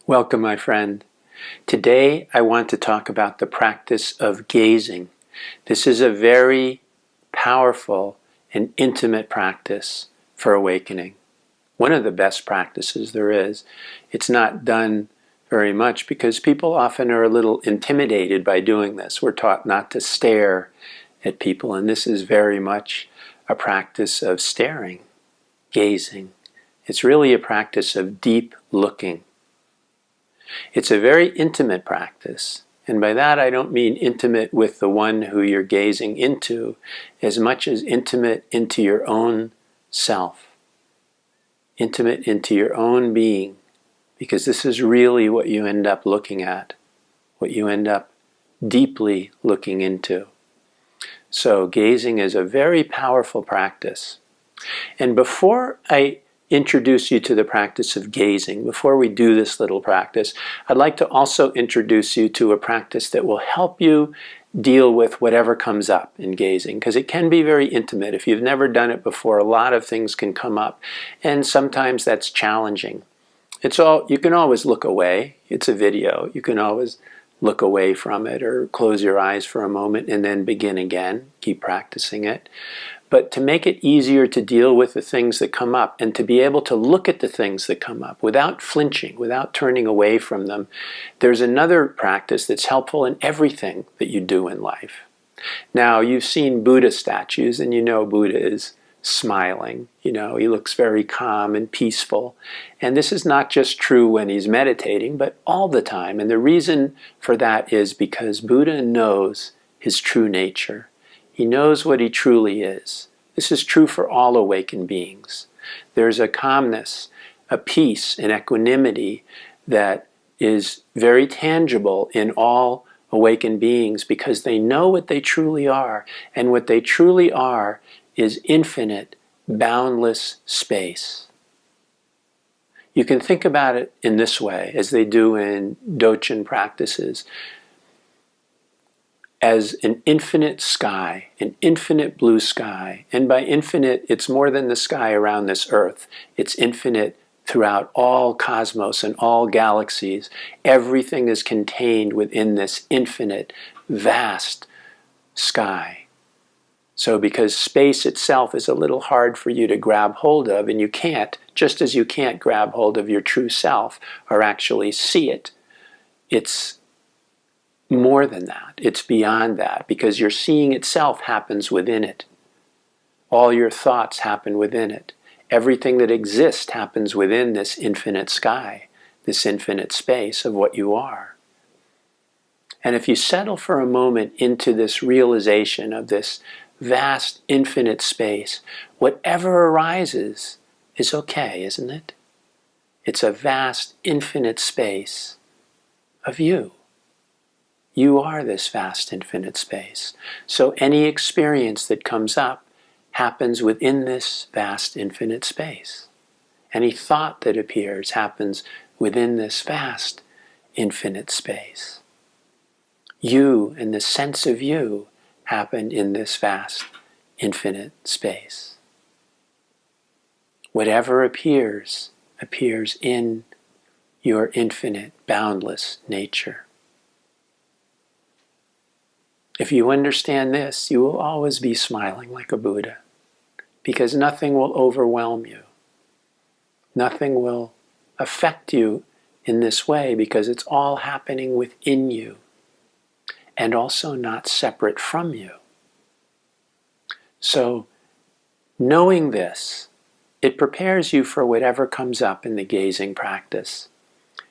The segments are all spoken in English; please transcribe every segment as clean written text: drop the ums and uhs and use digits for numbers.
Welcome, my friend. Today I want to talk about the practice of gazing. This is a very powerful and intimate practice for awakening. One of the best practices there is. It's not done very much because people often are a little intimidated by doing this. We're taught not to stare at people, and this is very much a practice of staring, gazing. It's really a practice of deep looking. It's a very intimate practice, and by that I don't mean intimate with the one who you're gazing into as much as intimate into your own self, intimate into your own being, because this is really what you end up looking at, what you end up deeply looking into. So gazing is a very powerful practice. And before I introduce you to the practice of gazing, before we do this little practice, I'd like to also introduce you to a practice that will help you deal with whatever comes up in gazing, because it can be very intimate. If you've never done it before, a lot of things can come up, and sometimes that's challenging. You can always look away. It's a video. You can always look away from it or close your eyes for a moment and then begin again. Keep practicing it. But to make it easier to deal with the things that come up and to be able to look at the things that come up without flinching, without turning away from them, there's another practice that's helpful in everything that you do in life. Now, you've seen Buddha statues, and you know Buddha is smiling. He looks very calm and peaceful. And this is not just true when he's meditating, but all the time. And the reason for that is because Buddha knows his true nature. He knows what he truly is. This is true for all awakened beings. There's a calmness, a peace, an equanimity that is very tangible in all awakened beings because they know what they truly are. And what they truly are is infinite, boundless space. You can think about it in this way, as they do in Dzogchen practices, as an infinite sky, an infinite blue sky. And by infinite, it's more than the sky around this earth. It's infinite throughout all cosmos and all galaxies. Everything is contained within this infinite, vast sky. So because space itself is a little hard for you to grab hold of, and you can't, just as you can't grab hold of your true self or actually see it, it's more than that. It's beyond that, because your seeing itself happens within it. All your thoughts happen within it. Everything that exists happens within this infinite sky, this infinite space of what you are. And if you settle for a moment into this realization of this vast, infinite space, whatever arises is okay, isn't it? It's a vast, infinite space of you. You are this vast, infinite space. So any experience that comes up happens within this vast, infinite space. Any thought that appears happens within this vast, infinite space. You and the sense of you happen in this vast, infinite space. Whatever appears, appears in your infinite, boundless nature. If you understand this, you will always be smiling like a Buddha, because nothing will overwhelm you. Nothing will affect you in this way, because it's all happening within you and also not separate from you. So, knowing this, it prepares you for whatever comes up in the gazing practice.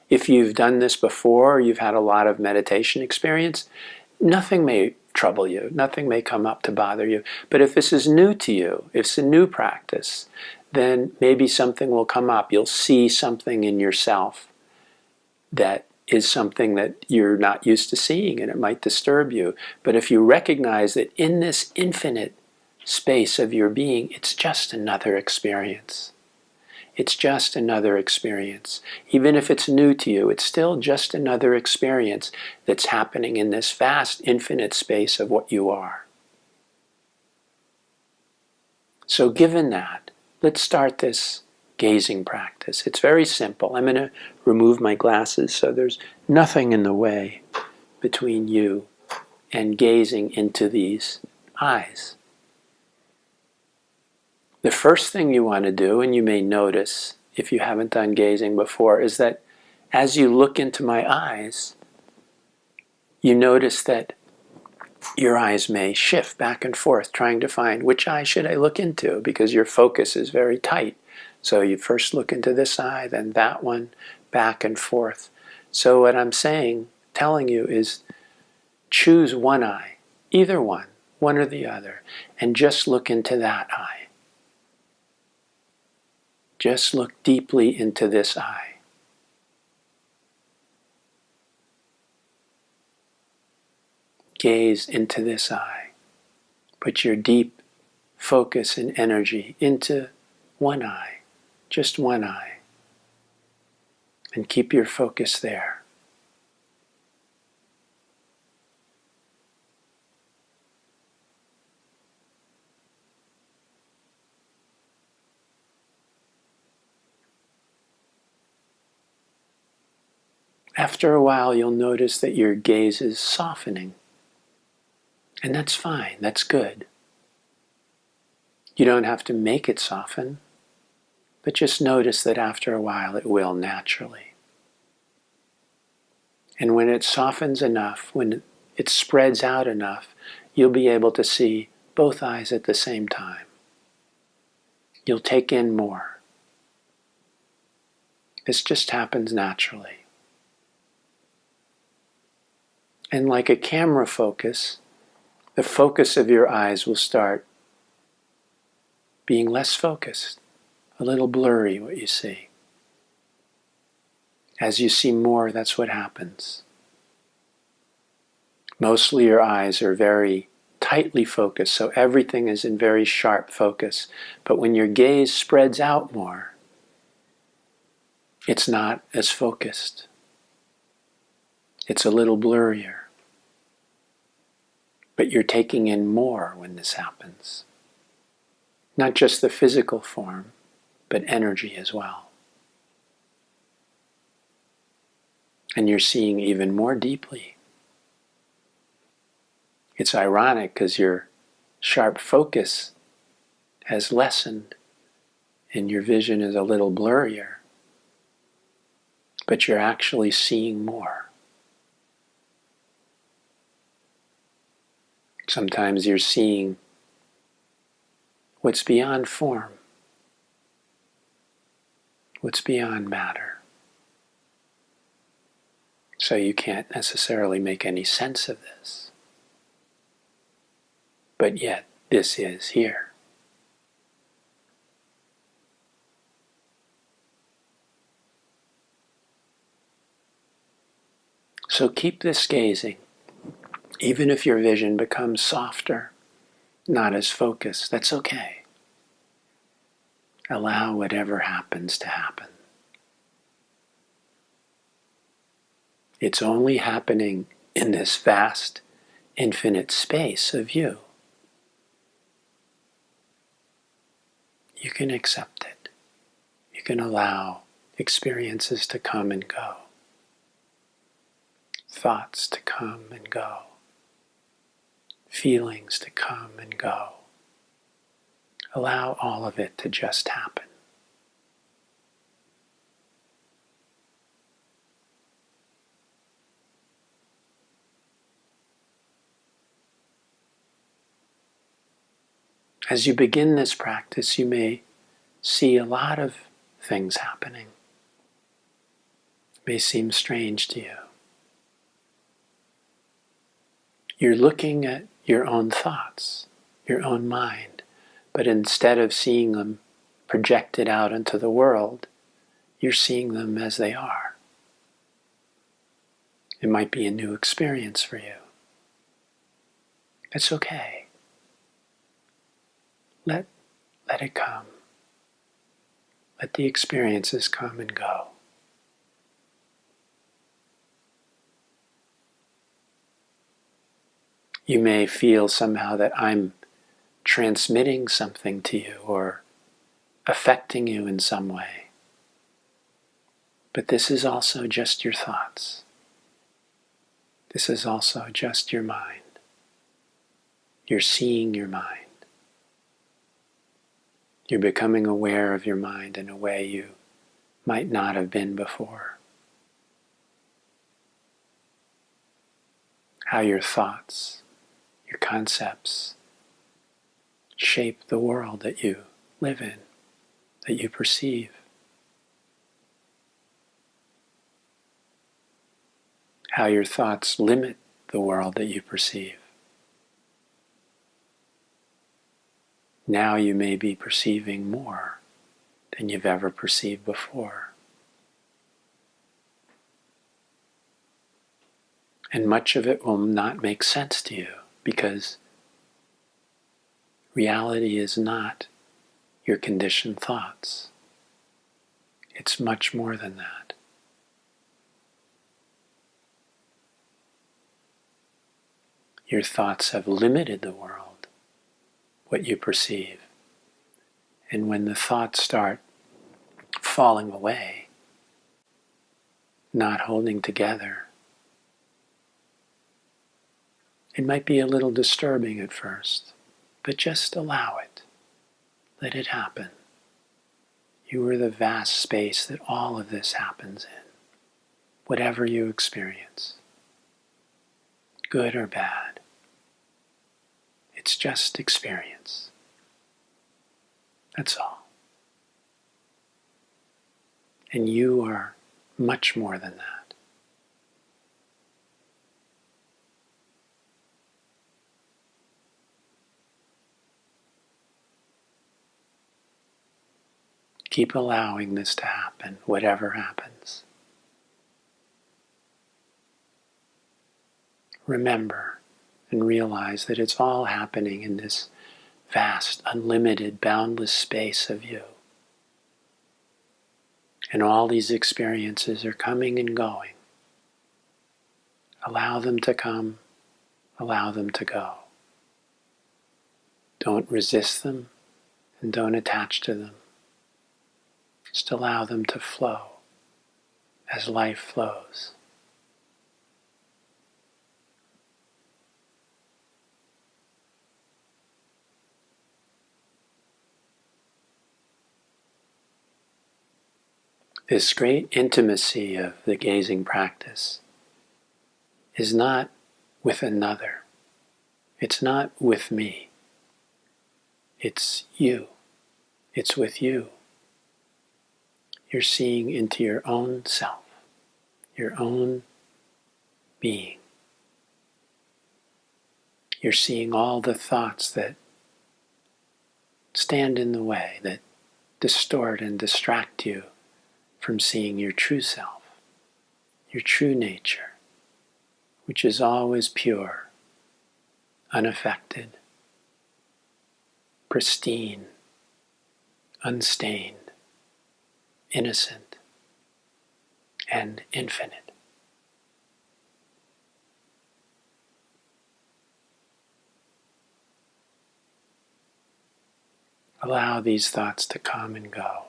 If you've done this before, or you've had a lot of meditation experience, nothing may trouble you, nothing may come up to bother you. But if this is new to you, if it's a new practice, then maybe something will come up. You'll see something in yourself that is something that you're not used to seeing, and it might disturb you. But if you recognize that in this infinite space of your being, it's just another experience. It's just another experience. Even if it's new to you, it's still just another experience that's happening in this vast, infinite space of what you are. So given that, let's start this gazing practice. It's very simple. I'm going to remove my glasses so there's nothing in the way between you and gazing into these eyes. The first thing you want to do, and you may notice if you haven't done gazing before, is that as you look into my eyes, you notice that your eyes may shift back and forth, trying to find which eye should I look into, because your focus is very tight. So you first look into this eye, then that one, back and forth. So what I'm telling you is choose one eye, either one or the other, and just look into that eye. Just look deeply into this eye. Gaze into this eye. Put your deep focus and energy into one eye, just one eye, and keep your focus there. After a while, you'll notice that your gaze is softening. And that's fine, that's good. You don't have to make it soften, but just notice that after a while it will naturally. And when it softens enough, when it spreads out enough, you'll be able to see both eyes at the same time. You'll take in more. This just happens naturally. And like a camera focus, the focus of your eyes will start being less focused, a little blurry what you see. As you see more, that's what happens. Mostly your eyes are very tightly focused, so everything is in very sharp focus. But when your gaze spreads out more, it's not as focused. It's a little blurrier. But you're taking in more when this happens. Not just the physical form, but energy as well. And you're seeing even more deeply. It's ironic because your sharp focus has lessened and your vision is a little blurrier, but you're actually seeing more. Sometimes you're seeing what's beyond form, what's beyond matter. So you can't necessarily make any sense of this. But yet, this is here. So keep this gazing. Even if your vision becomes softer, not as focused, that's okay. Allow whatever happens to happen. It's only happening in this vast, infinite space of you. You can accept it. You can allow experiences to come and go. Thoughts to come and go. Feelings to come and go. Allow all of it to just happen. As you begin this practice, you may see a lot of things happening. It may seem strange to you. You're looking at your own thoughts, your own mind, but instead of seeing them projected out into the world, you're seeing them as they are. It might be a new experience for you. It's okay. Let it come. Let the experiences come and go. You may feel somehow that I'm transmitting something to you, or affecting you in some way. But this is also just your thoughts. This is also just your mind. You're seeing your mind. You're becoming aware of your mind in a way you might not have been before. How your thoughts, your concepts, shape the world that you live in, that you perceive. How your thoughts limit the world that you perceive. Now you may be perceiving more than you've ever perceived before. And much of it will not make sense to you because reality is not your conditioned thoughts. It's much more than that. Your thoughts have limited the world, what you perceive. And when the thoughts start falling away, not holding together, it might be a little disturbing at first, but just allow it. Let it happen. You are the vast space that all of this happens in, whatever you experience, good or bad. It's just experience. That's all. And you are much more than that. Keep allowing this to happen, whatever happens. Remember and realize that it's all happening in this vast, unlimited, boundless space of you. And all these experiences are coming and going. Allow them to come, allow them to go. Don't resist them and don't attach to them. Just allow them to flow as life flows. This great intimacy of the gazing practice is not with another. It's not with me. It's you. It's with you. You're seeing into your own self, your own being. You're seeing all the thoughts that stand in the way, that distort and distract you from seeing your true self, your true nature, which is always pure, unaffected, pristine, unstained, innocent, and infinite. Allow these thoughts to come and go.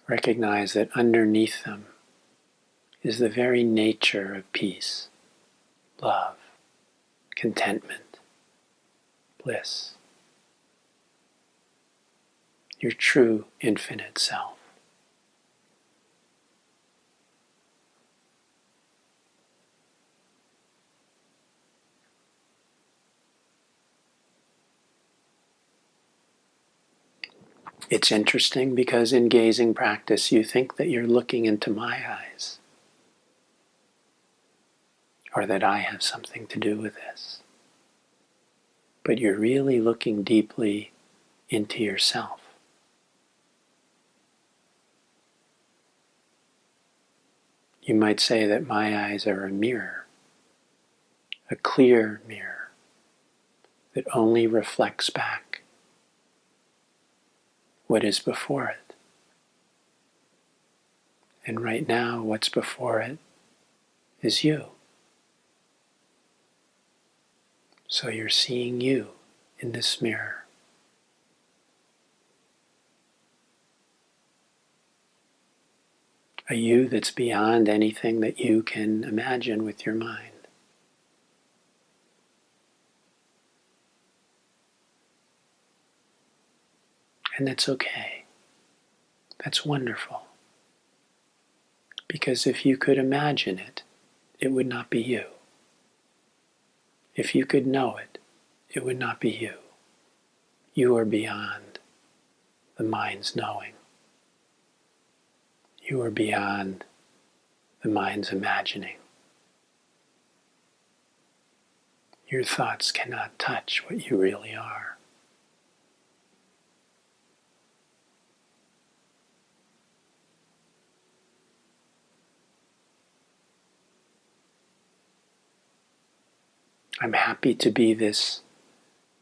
Recognize that underneath them is the very nature of peace, love, contentment, bliss. Your true infinite self. It's interesting because in gazing practice you think that you're looking into my eyes, or that I have something to do with this. But you're really looking deeply into yourself. You might say that my eyes are a mirror, a clear mirror that only reflects back what is before it. And right now, what's before it is you. So you're seeing you in this mirror. a you that's beyond anything that you can imagine with your mind. And that's okay. That's wonderful. Because if you could imagine it, it would not be you. If you could know it, it would not be you. You are beyond the mind's knowing. You are beyond the mind's imagining. Your thoughts cannot touch what you really are. I'm happy to be this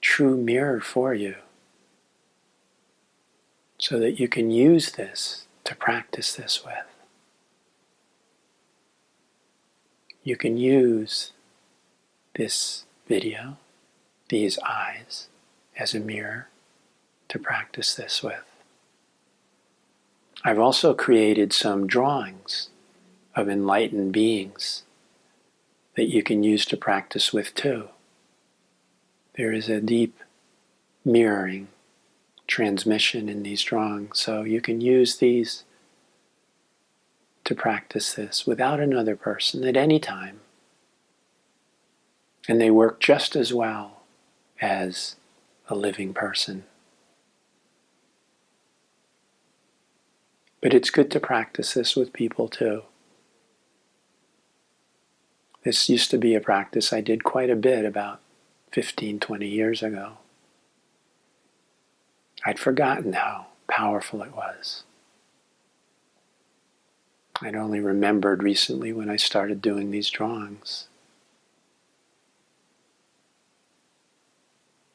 true mirror for you so that you can use this to practice this with. You can use this video, these eyes, as a mirror to practice this with. I've also created some drawings of enlightened beings that you can use to practice with too. There is a deep mirroring transmission in these drawings, so you can use these to practice this without another person at any time. And they work just as well as a living person. But it's good to practice this with people too. This used to be a practice I did quite a bit about 15, 20 years ago. I'd forgotten how powerful it was. I'd only remembered recently when I started doing these drawings.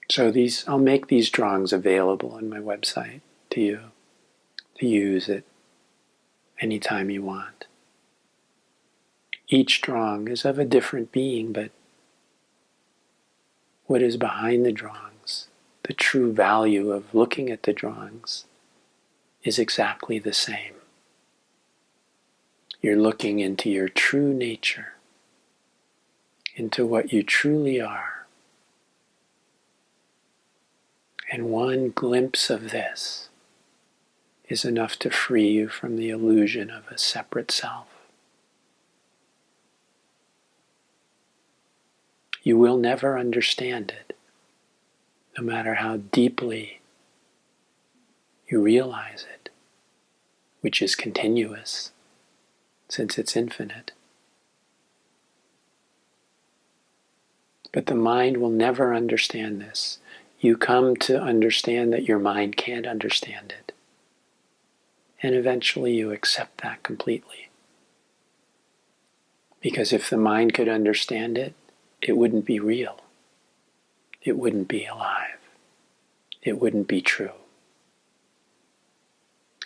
So I'll make these drawings available on my website to you to use it anytime you want. Each drawing is of a different being, but what is behind the drawings, the true value of looking at the drawings, is exactly the same. You're looking into your true nature, into what you truly are. And one glimpse of this is enough to free you from the illusion of a separate self. You will never understand it, no matter how deeply you realize it, which is continuous, since it's infinite. But the mind will never understand this. You come to understand that your mind can't understand it. And eventually you accept that completely. Because if the mind could understand it, it wouldn't be real. It wouldn't be alive. It wouldn't be true.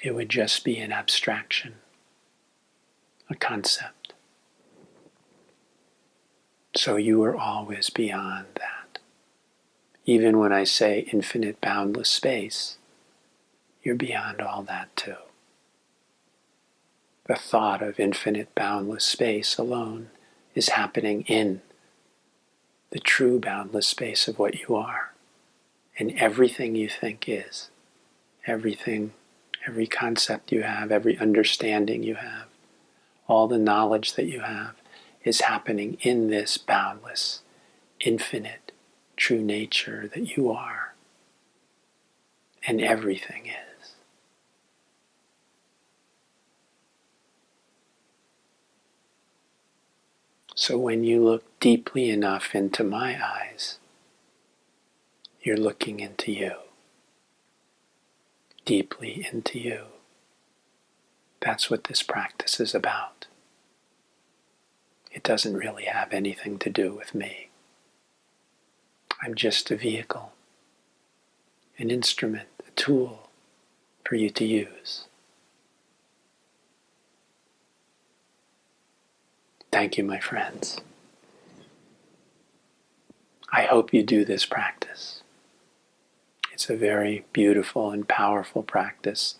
It would just be an abstraction, a concept. So you are always beyond that. Even when I say infinite boundless space, you're beyond all that too. The thought of infinite boundless space alone is happening in the true boundless space of what you are. And everything you think is, everything, every concept you have, every understanding you have, all the knowledge that you have is happening in this boundless, infinite, true nature that you are. And everything is. So when you look deeply enough into my eyes, you're looking into you. Deeply into you. That's what this practice is about. It doesn't really have anything to do with me. I'm just a vehicle, an instrument, a tool for you to use. Thank you, my friends. I hope you do this practice. It's a very beautiful and powerful practice,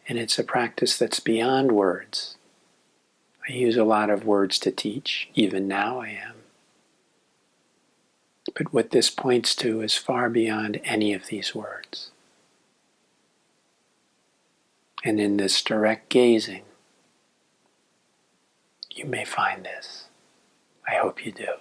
and it's a practice that's beyond words. I use a lot of words to teach. Even now I am. But what this points to is far beyond any of these words. And in this direct gazing, you may find this. I hope you do.